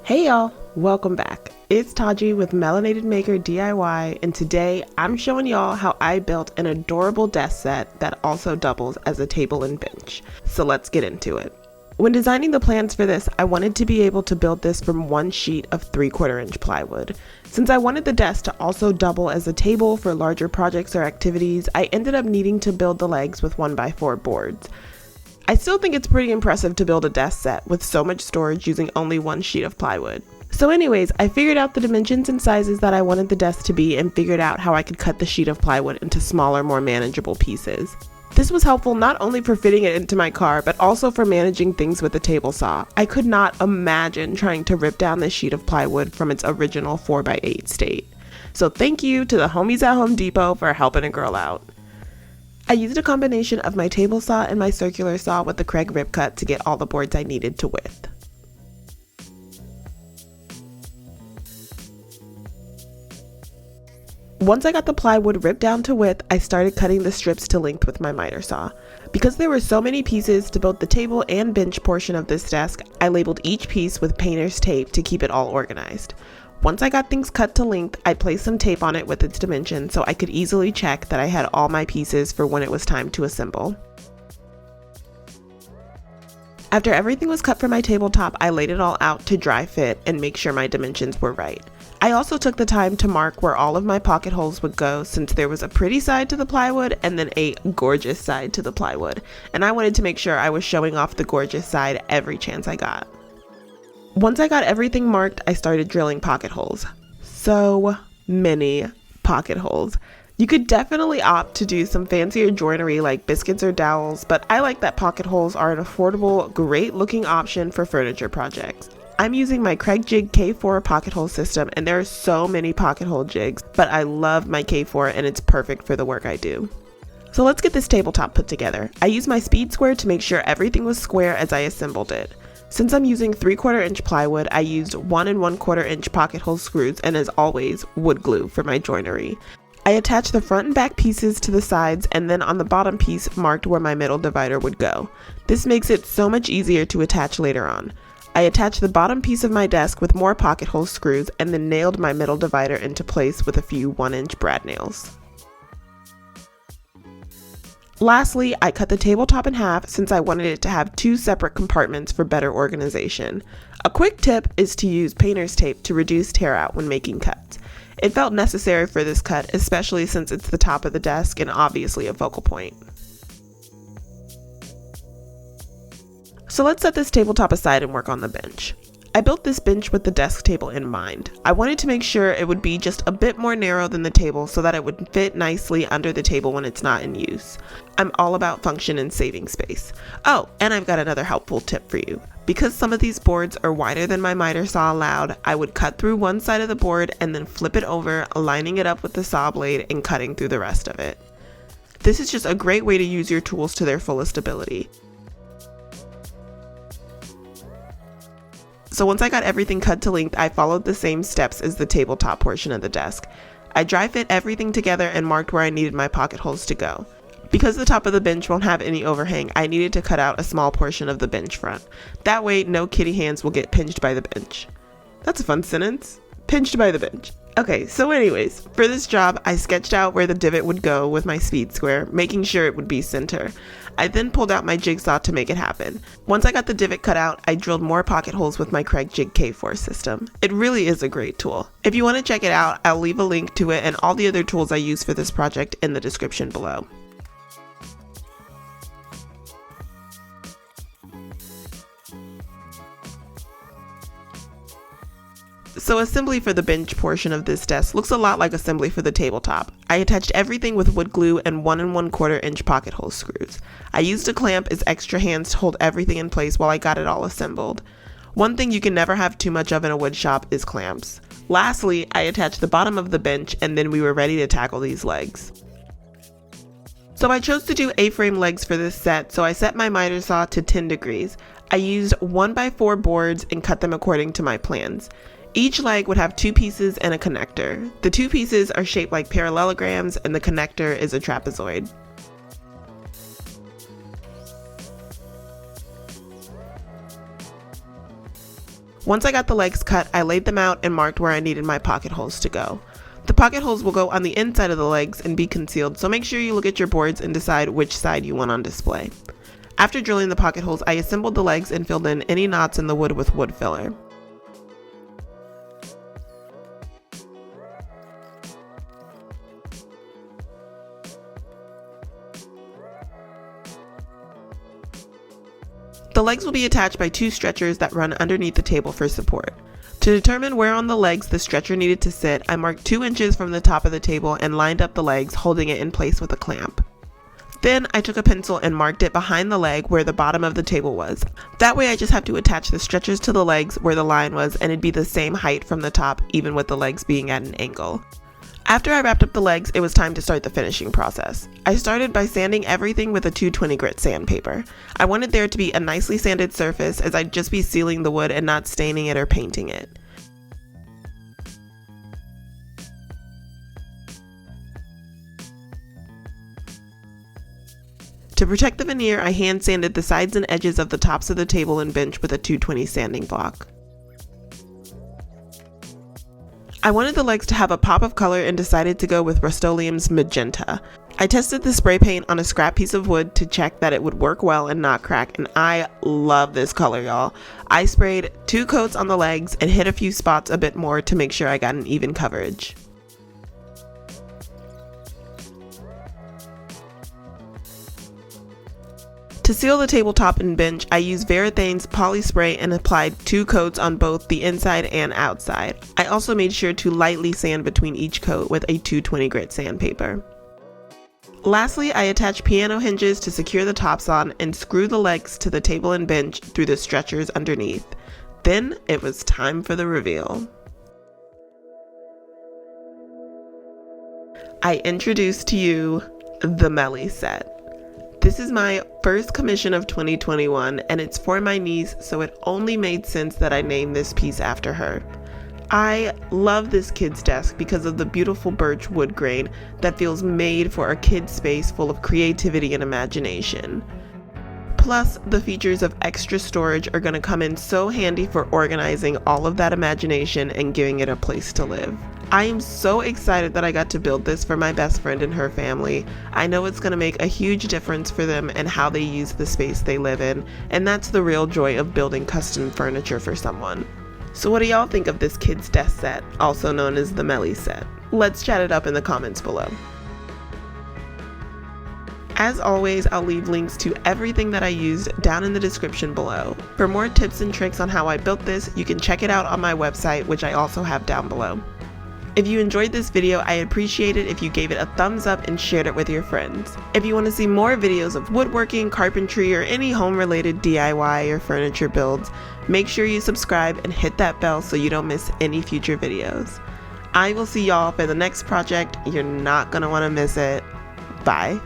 Hey y'all, welcome back. It's Taji with Melanated Maker DIY, and today I'm showing y'all how I built an adorable desk set that also doubles as a table and bench. So let's get into it. When designing the plans for this, I wanted to be able to build this from one sheet of 3/4 inch plywood. Since I wanted the desk to also double as a table for larger projects or activities, I ended up needing to build the legs with 1x4 boards. I still think it's pretty impressive to build a desk set with so much storage using only one sheet of plywood. So anyways, I figured out the dimensions and sizes that I wanted the desk to be and figured out how I could cut the sheet of plywood into smaller, more manageable pieces. This was helpful not only for fitting it into my car, but also for managing things with a table saw. I could not imagine trying to rip down this sheet of plywood from its original 4x8 state. So thank you to the homies at Home Depot for helping a girl out. I used a combination of my table saw and my circular saw with the Kreg rip cut to get all the boards I needed to width. Once I got the plywood ripped down to width, I started cutting the strips to length with my miter saw. Because there were so many pieces to both the table and bench portion of this desk, I labeled each piece with painter's tape to keep it all organized. Once I got things cut to length, I placed some tape on it with its dimensions so I could easily check that I had all my pieces for when it was time to assemble. After everything was cut for my tabletop, I laid it all out to dry fit and make sure my dimensions were right. I also took the time to mark where all of my pocket holes would go, since there was a pretty side to the plywood and then a gorgeous side to the plywood, and I wanted to make sure I was showing off the gorgeous side every chance I got. Once I got everything marked, I started drilling pocket holes. So many pocket holes. You could definitely opt to do some fancier joinery like biscuits or dowels, but I like that pocket holes are an affordable, great looking option for furniture projects. I'm using my Kreg K4 pocket hole system, and there are so many pocket hole jigs, but I love my K4 and it's perfect for the work I do. So let's get this tabletop put together. I used my speed square to make sure everything was square as I assembled it. Since I'm using 3/4 inch plywood, I used 1 1/4 inch pocket hole screws and, as always, wood glue for my joinery. I attached the front and back pieces to the sides, and then on the bottom piece marked where my middle divider would go. This makes it so much easier to attach later on. I attached the bottom piece of my desk with more pocket hole screws and then nailed my middle divider into place with a few 1-inch brad nails. Lastly, I cut the tabletop in half since I wanted it to have 2 separate compartments for better organization. A quick tip is to use painter's tape to reduce tear out when making cuts. It felt necessary for this cut, especially since it's the top of the desk and obviously a focal point. So let's set this tabletop aside and work on the bench. I built this bench with the desk table in mind. I wanted to make sure it would be just a bit more narrow than the table so that it would fit nicely under the table when it's not in use. I'm all about function and saving space. Oh, and I've got another helpful tip for you. Because some of these boards are wider than my miter saw allowed, I would cut through one side of the board and then flip it over, lining it up with the saw blade and cutting through the rest of it. This is just a great way to use your tools to their fullest ability. So once I got everything cut to length, I followed the same steps as the tabletop portion of the desk. I dry fit everything together and marked where I needed my pocket holes to go. Because the top of the bench won't have any overhang, I needed to cut out a small portion of the bench front. That way, no kitty hands will get pinched by the bench. That's a fun sentence. Pinched by the bench. Okay, so anyways, for this job, I sketched out where the divot would go with my speed square, making sure it would be center. I then pulled out my jigsaw to make it happen. Once I got the divot cut out, I drilled more pocket holes with my Kreg K4 system. It really is a great tool. If you want to check it out, I'll leave a link to it and all the other tools I use for this project in the description below. So assembly for the bench portion of this desk looks a lot like assembly for the tabletop. I attached everything with wood glue and 1 1/4 inch pocket hole screws. I used a clamp as extra hands to hold everything in place while I got it all assembled. One thing you can never have too much of in a wood shop is clamps. Lastly, I attached the bottom of the bench and then we were ready to tackle these legs. So I chose to do A-frame legs for this set, so I set my miter saw to 10 degrees. I used 1x4 boards and cut them according to my plans. Each leg would have 2 pieces and a connector. The 2 pieces are shaped like parallelograms and the connector is a trapezoid. Once I got the legs cut, I laid them out and marked where I needed my pocket holes to go. The pocket holes will go on the inside of the legs and be concealed, so make sure you look at your boards and decide which side you want on display. After drilling the pocket holes, I assembled the legs and filled in any knots in the wood with wood filler. The legs will be attached by 2 stretchers that run underneath the table for support. To determine where on the legs the stretcher needed to sit, I marked 2 inches from the top of the table and lined up the legs, holding it in place with a clamp. Then I took a pencil and marked it behind the leg where the bottom of the table was. That way I just have to attach the stretchers to the legs where the line was, and it'd be the same height from the top, even with the legs being at an angle. After I wrapped up the legs, it was time to start the finishing process. I started by sanding everything with a 220 grit sandpaper. I wanted there to be a nicely sanded surface, as I'd just be sealing the wood and not staining it or painting it. To protect the veneer, I hand sanded the sides and edges of the tops of the table and bench with a 220 sanding block. I wanted the legs to have a pop of color and decided to go with Rustoleum's Magenta. I tested the spray paint on a scrap piece of wood to check that it would work well and not crack, and I love this color, y'all. I sprayed 2 coats on the legs and hit a few spots a bit more to make sure I got an even coverage. To seal the tabletop and bench, I used Verithane's poly spray and applied 2 coats on both the inside and outside. I also made sure to lightly sand between each coat with a 220 grit sandpaper. Lastly, I attached piano hinges to secure the tops on and screw the legs to the table and bench through the stretchers underneath. Then it was time for the reveal. I introduce to you the Melly set. This is my first commission of 2021, and it's for my niece, so it only made sense that I name this piece after her. I love this kid's desk because of the beautiful birch wood grain that feels made for a kid's space full of creativity and imagination. Plus, the features of extra storage are going to come in so handy for organizing all of that imagination and giving it a place to live. I am so excited that I got to build this for my best friend and her family. I know it's going to make a huge difference for them and how they use the space they live in, and that's the real joy of building custom furniture for someone. So what do y'all think of this kid's desk set, also known as the Melly set? Let's chat it up in the comments below. As always, I'll leave links to everything that I used down in the description below. For more tips and tricks on how I built this, you can check it out on my website, which I also have down below. If you enjoyed this video, I'd appreciate it if you gave it a thumbs up and shared it with your friends. If you want to see more videos of woodworking, carpentry, or any home-related DIY or furniture builds, make sure you subscribe and hit that bell so you don't miss any future videos. I will see y'all for the next project. You're not going to want to miss it. Bye.